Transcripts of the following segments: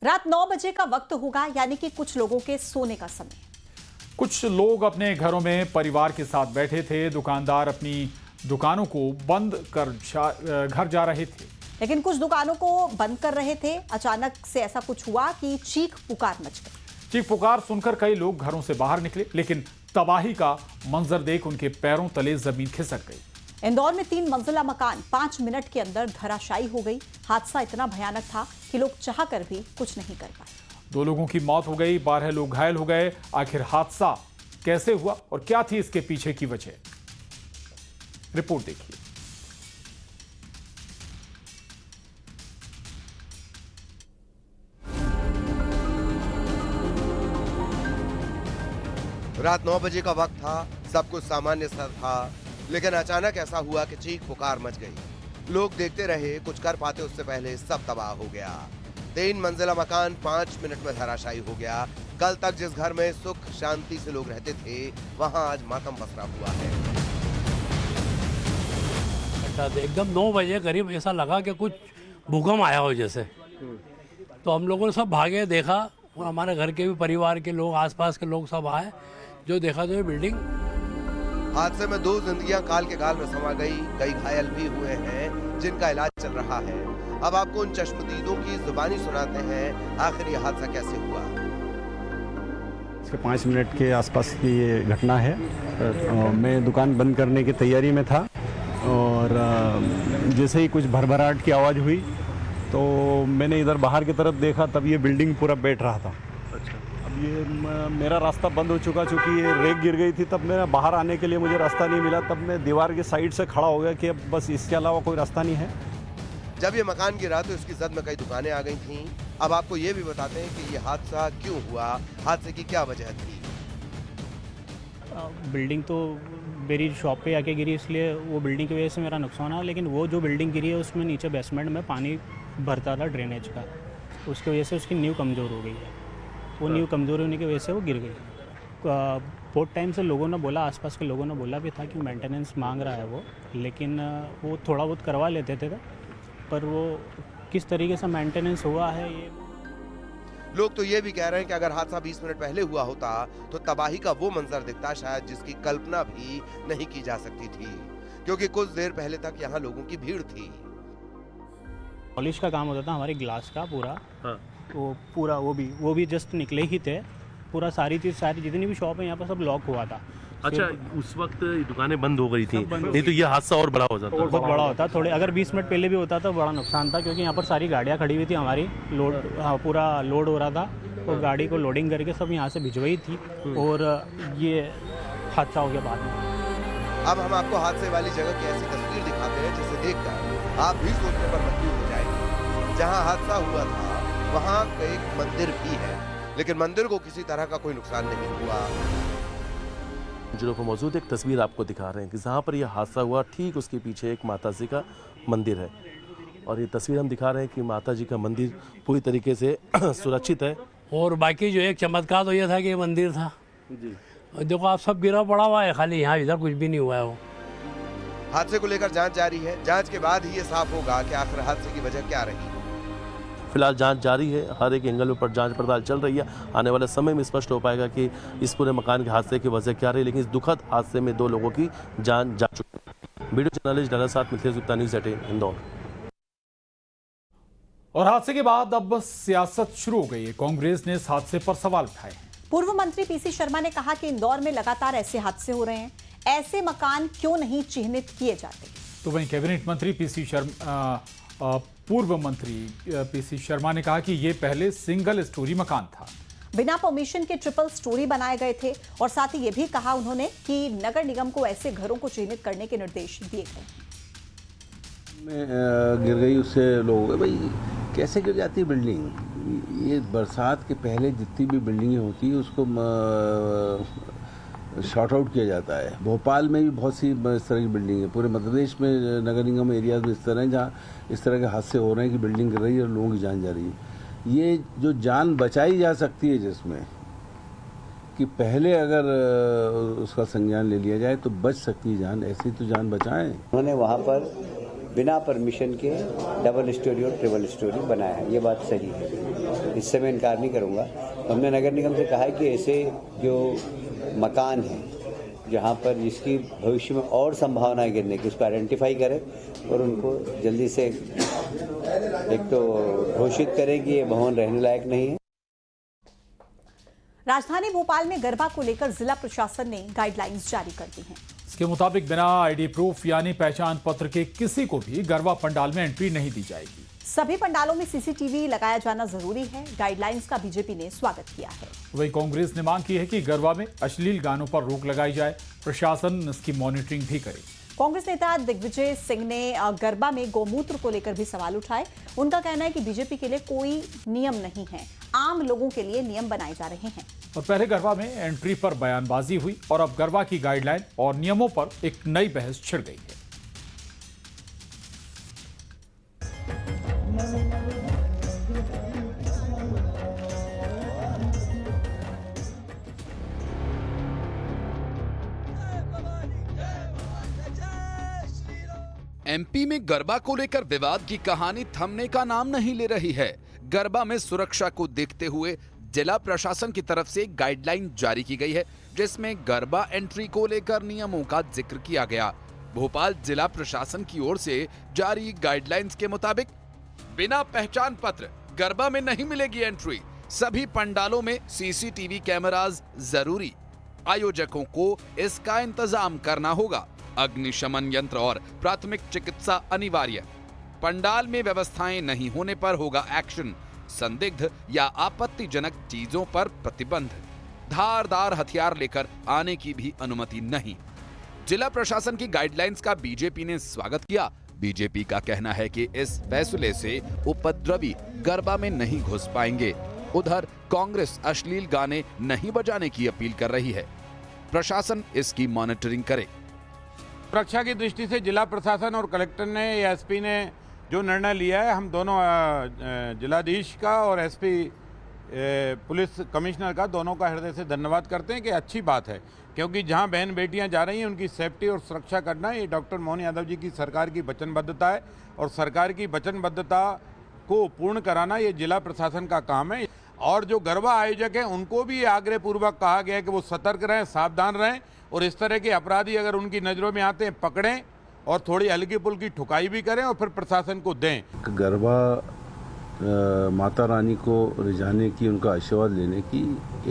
रात 9 बजे का वक्त होगा, यानी कि कुछ लोगों के सोने का समय। कुछ लोग अपने घरों में परिवार के साथ बैठे थे। दुकानदार अपनी दुकानों को बंद कर घर जा रहे थे, लेकिन कुछ दुकानों को बंद कर रहे थे। अचानक से ऐसा कुछ हुआ कि चीख पुकार मच गई। चीख पुकार सुनकर कई लोग घरों से बाहर निकले, लेकिन तबाही का मंजर देख उनके पैरों तले जमीन खिसक गई। इंदौर में 3 मंजिला मकान 5 मिनट के अंदर धराशायी हो गई। हादसा इतना भयानक था कि लोग चाहकर भी कुछ नहीं कर पाए। 2 लोगों की मौत हो गई, 12 लोग घायल हो गए। आखिर हादसा कैसे हुआ और क्या थी इसके पीछे की वजह, रिपोर्ट देखिए। रात 9 बजे का वक्त था। सब कुछ सामान्य सा था, लेकिन अचानक ऐसा हुआ कि चीख पुकार मच गई। लोग देखते रहे, कुछ कर पाते उससे पहले सब तबाह हो गया। 3 मंजिला मकान 5 मिनट में धराशायी हो गया। कल तक जिस घर में सुख शांति से लोग रहते थे, वहां आज मातम पसरा हुआ है। एकदम 9 बजे करीब ऐसा लगा कि कुछ भूकंप आया हो जैसे। तो हम लोगों ने सब भागे, देखा, और हमारे घर के भी परिवार के लोग, आसपास के लोग सब आए। जो देखा तो ये बिल्डिंग। हादसे में 2 जिंदगियां काल के गाल में समा गई। कई घायल भी हुए हैं, जिनका इलाज चल रहा है। अब आपको उन चश्मदीदों की जुबानी सुनाते हैं, आखिर ये हादसा कैसे हुआ। इसके 5 मिनट के आसपास की ये घटना है। मैं दुकान बंद करने की तैयारी में था और जैसे ही कुछ भरभराहट की आवाज़ हुई तो मैंने इधर बाहर की तरफ देखा, तब ये बिल्डिंग पूरा बैठ रहा था। अब ये मेरा रास्ता बंद हो चुका, चूँकि ये रेक गिर गई थी। तब मेरा बाहर आने के लिए मुझे रास्ता नहीं मिला। तब मैं दीवार के साइड से खड़ा हो गया कि अब बस इसके अलावा कोई रास्ता नहीं है। जब ये मकान गिरा तो इसकी जद में कई दुकानें आ गई थीं। अब आपको ये भी बताते हैं कि ये हादसा क्यों हुआ, हादसे की क्या वजह थी। बिल्डिंग तो मेरी शॉप पे आके गिरी, इसलिए वो बिल्डिंग की वजह से मेरा नुकसान है। लेकिन वो जो बिल्डिंग गिरी है उसमें नीचे बेसमेंट में पानी भरता था ड्रेनेज का, उसकी वजह से उसकी नींव कमज़ोर हो गई है। वो नींव कमज़ोर होने की वजह से वो गिर गई। बहुत टाइम से लोगों ने बोला, आसपास के लोगों ने बोला भी था कि मेंटेनेंस मांग रहा है वो, लेकिन वो थोड़ा बहुत करवा लेते थे, पर वो किस तरीके से मेंटेनेंस हुआ है ये। लोग तो ये भी कह रहे हैं कि अगर हादसा 20 मिनट पहले हुआ होता तो तबाही का वो मंजर दिखता शायद जिसकी कल्पना भी नहीं की जा सकती थी, क्योंकि कुछ देर पहले तक यहाँ लोगों की भीड़ थी। पॉलिश का काम होता था हमारे ग्लास का पूरा। वो पूरा वो भी जस्ट निकले ही थे। पूरा सारी जितनी भी शॉप है यहाँ पर सब लॉक हुआ था। अच्छा, उस वक्त दुकानें बंद हो गई थी, नहीं तो ये हादसा और बड़ा हो जाता। और बहुत बड़ा होता। थोड़े अगर 20 मिनट पहले भी होता तो बड़ा नुकसान था, क्योंकि यहाँ पर सारी गाड़ियाँ खड़ी हुई थी हमारी। लोड पूरा लोड हो रहा था, और गाड़ी को लोडिंग करके सब यहाँ से भिजवाई थी, और ये हादसा हो गया बाद में। अब हम आपको हादसे वाली जगह की ऐसी तस्वीर दिखाते हैं जिसे देखकर आप भी सोचने पर मजबूर हो जाएंगे। जहाँ हादसा हुआ था वहाँ एक मंदिर भी है, लेकिन मंदिर को किसी तरह का कोई नुकसान नहीं हुआ। जिलों पर मौजूद एक तस्वीर आपको दिखा रहे हैं कि जहाँ पर यह हादसा हुआ, ठीक उसके पीछे एक माता जी का मंदिर है। और ये तस्वीर हम दिखा रहे हैं कि माता जी का मंदिर पूरी तरीके से सुरक्षित है। और बाकी जो एक चमत्कार तो ये था कि ये मंदिर था जी। देखो आप, सब गिरा पड़ा हुआ है, खाली यहाँ इधर कुछ भी नहीं हुआ है। वो हादसे को लेकर जांच जारी है। जांच के बाद ही ये साफ होगा कि आखिर हादसे की वजह क्या रही। फिलहाल जांच जारी है, हर एक एंगल पर जांच पड़ताल चल रही है। आने वाले समय में स्पष्ट हो पाएगा कि इस पूरे मकान के हादसे की वजह क्या रही, लेकिन इस दुखद हादसे में 2 लोगों की जान जा चुकी है। वीडियो जर्नलिस्ट डाला साथ मिथिलेश गुप्ता, न्यूज़ 18 इंदौर। और हादसे के बाद अब सियासत शुरू हो गई है। कांग्रेस ने इस हादसे पर सवाल उठाए। पूर्व मंत्री पीसी शर्मा ने कहा कि इंदौर में लगातार ऐसे हादसे हो रहे हैं, ऐसे मकान क्यों नहीं चिन्हित किए जाते। तो वहीं कैबिनेट मंत्री पूर्व मंत्री पीसी शर्मा ने कहा कि ये पहले सिंगल स्टोरी मकान था, बिना परमिशन के ट्रिपल स्टोरी बनाए गए थे। और साथ ही ये भी कहा उन्होंने कि नगर निगम को ऐसे घरों को चिन्हित करने के निर्देश दिए गए। गिर गई, उससे लोग भाई कैसे गिर जाती है बिल्डिंग। ये बरसात के पहले जितनी भी बिल्डिंगें होती है उसको शॉर्ट आउट किया जाता है। भोपाल में भी बहुत सी इस तरह की बिल्डिंग है, पूरे मध्य प्रदेश में नगर निगम एरियाज में इस तरह है जहाँ इस तरह के हादसे हो रहे हैं कि बिल्डिंग गिर रही है और लोगों की जान जा रही है। ये जो जान बचाई जा सकती है, जिसमें कि पहले अगर उसका संज्ञान ले लिया जाए तो बच सकती है जान, ऐसी तो जान बचाएं। उन्होंने वहाँ पर बिना परमिशन के डबल स्टोरी और ट्रिपल स्टोरी बनाया, ये बात सही है। इससे मैं इनकार नहीं करूँगा। तो हमने नगर निगम से कहा है कि ऐसे जो मकान हैं जहाँ पर जिसकी भविष्य में और संभावनाएं गिरने की, उसको आइडेंटिफाई करें और उनको जल्दी से एक तो घोषित करें कि ये भवन रहने लायक नहीं है। राजधानी भोपाल में गरबा को लेकर जिला प्रशासन ने गाइडलाइंस जारी कर दी हैं। इसके मुताबिक बिना आईडी प्रूफ यानी पहचान पत्र के किसी को भी गरबा पंडाल में एंट्री नहीं दी जाएगी। सभी पंडालों में सीसीटीवी लगाया जाना जरूरी है। गाइडलाइंस का बीजेपी ने स्वागत किया है। वहीं कांग्रेस ने मांग की है कि गरबा में अश्लील गानों पर रोक लगाई जाए, प्रशासन इसकी मॉनिटरिंग भी करे। कांग्रेस नेता दिग्विजय सिंह ने गरबा में गौमूत्र को लेकर भी सवाल उठाए। उनका कहना है कि बीजेपी के लिए कोई नियम नहीं है, आम लोगों के लिए नियम बनाए जा रहे हैं। और पहले गरबा में एंट्री पर बयानबाजी हुई और अब गरबा की गाइडलाइन और नियमों पर एक नई बहस छिड़ गई है। एमपी में गरबा को लेकर विवाद की कहानी थमने का नाम नहीं ले रही है। गरबा में सुरक्षा को देखते हुए जिला प्रशासन की तरफ से गाइडलाइन जारी की गई है, जिसमें गरबा एंट्री को लेकर नियमों का जिक्र किया गया। भोपाल जिला प्रशासन की ओर से जारी गाइडलाइंस के मुताबिक बिना पहचान पत्र गरबा में नहीं मिलेगी एंट्री। सभी पंडालों में सीसीटीवी कैमरास जरूरी। आयोजकों को इसका इंतजाम करना होगा। अग्निशमन यंत्र और प्राथमिक चिकित्सा अनिवार्य। पंडाल में व्यवस्थाएं नहीं होने पर होगा एक्शन। संदिग्ध या आपत्तिजनक चीजों पर प्रतिबंध। धारदार हथियार लेकर आने की भी अनुमति नहीं। जिला प्रशासन की गाइडलाइंस का बीजेपी ने स्वागत किया। बीजेपी का कहना है कि इस फैसले से उपद्रवी गरबा में नहीं घुस पाएंगे। उधर कांग्रेस अश्लील गाने नहीं बजाने की अपील कर रही है। प्रशासन इसकी मॉनिटरिंग करे। सुरक्षा की दृष्टि से जिला प्रशासन और कलेक्टर ने या एसपी ने जो निर्णय लिया है, हम दोनों जिलाधीश का और एसपी पुलिस कमिश्नर का, दोनों का हृदय से धन्यवाद करते हैं कि अच्छी बात है, क्योंकि जहां बहन बेटियां जा रही हैं उनकी सेफ्टी और सुरक्षा करना ये डॉक्टर मोहन यादव जी की सरकार की वचनबद्धता है और सरकार की वचनबद्धता को पूर्ण कराना ये जिला प्रशासन का काम है। और जो गरबा आयोजक हैं उनको भी आग्रह पूर्वक कहा गया है कि वो सतर्क रहें, सावधान रहें और इस तरह के अपराधी अगर उनकी नज़रों में आते हैं पकड़ें और थोड़ी हल्की पुल्की ठुकाई भी करें और फिर प्रशासन को दें। गरबा माता रानी को रिझाने की, उनका आशीर्वाद लेने की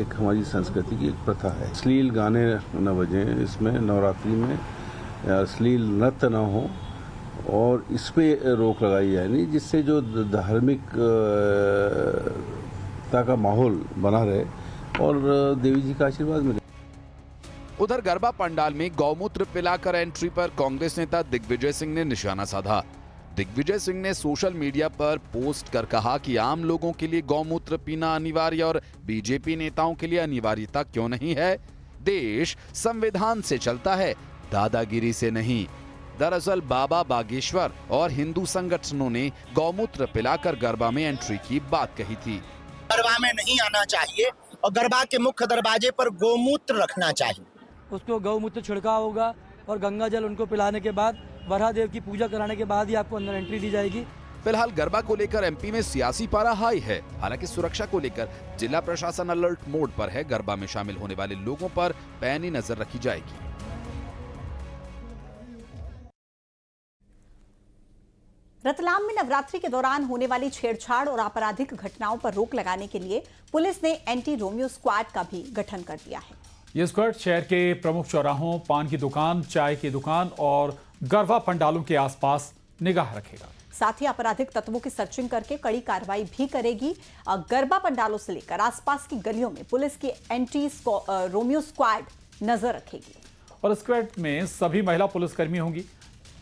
एक हमारी संस्कृति की एक प्रथा है। अश्लील गाने न बजें इसमें, नवरात्रि में अश्लील नृत्य न हो और इस पे रोक लगाई जाए नहीं, जिससे जो धार्मिक का माहौल बना रहे और देवी जी का आशीर्वाद मिले। उधर गरबा पंडाल में गौमूत्र पिलाकर एंट्री पर कांग्रेस नेता दिग्विजय सिंह ने निशाना साधा। दिग्विजय सिंह ने सोशल मीडिया पर पोस्ट कर कहा कि आम लोगों के लिए गौमूत्र पीना अनिवार्य और बीजेपी नेताओं के लिए अनिवार्यता क्यों नहीं है। देश संविधान से चलता है, दादागिरी से नहीं। दरअसल बाबा बागेश्वर और हिंदू संगठनों ने गौमूत्र पिलाकर गरबा में एंट्री की बात कही थी। गरबा में नहीं आना चाहिए और गरबा के मुख्य दरवाजे पर गौमूत्र रखना चाहिए। उसको गौमूत्र छिड़काव होगा और गंगा जल उनको पिलाने के बाद, वराह देव की पूजा कराने के बाद ही आपको अंदर एंट्री दी जाएगी। फिलहाल गरबा को लेकर एमपी में सियासी पारा हाई है। हालांकि सुरक्षा को लेकर जिला प्रशासन अलर्ट मोड पर है। गरबा में शामिल होने वाले लोगों पर पैनी नजर रखी जाएगी। रतलाम में नवरात्रि के दौरान होने वाली छेड़छाड़ और आपराधिक घटनाओं पर रोक लगाने के लिए पुलिस ने एंटी रोमियो स्क्वाड का भी गठन कर दिया है। ये स्क्वाड शहर के प्रमुख चौराहों, पान की दुकान, चाय की दुकान और गरबा पंडालों के आसपास निगाह रखेगा। साथ ही आपराधिक तत्वों की सर्चिंग करके कड़ी कार्रवाई भी करेगी। गरबा पंडालों से लेकर आसपास की गलियों में पुलिस की एंटी रोमियो स्क्वाड नजर रखेगी। और स्क्वाड में सभी महिला पुलिसकर्मी होंगी।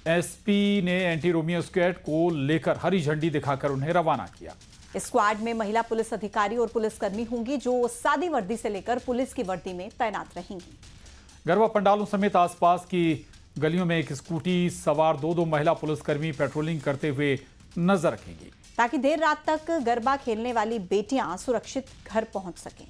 एसपी ने एंटी रोमियो स्क्वाड को लेकर हरी झंडी दिखाकर उन्हें रवाना किया। इस स्क्वाड में महिला पुलिस अधिकारी और पुलिसकर्मी होंगी जो सादी वर्दी से लेकर पुलिस की वर्दी में तैनात रहेंगी। गरबा पंडालों समेत आसपास की गलियों में एक स्कूटी सवार दो महिला पुलिसकर्मी पेट्रोलिंग करते हुए नजर रखेंगी, ताकि देर रात तक गरबा खेलने वाली बेटियां सुरक्षित घर पहुंच सकें।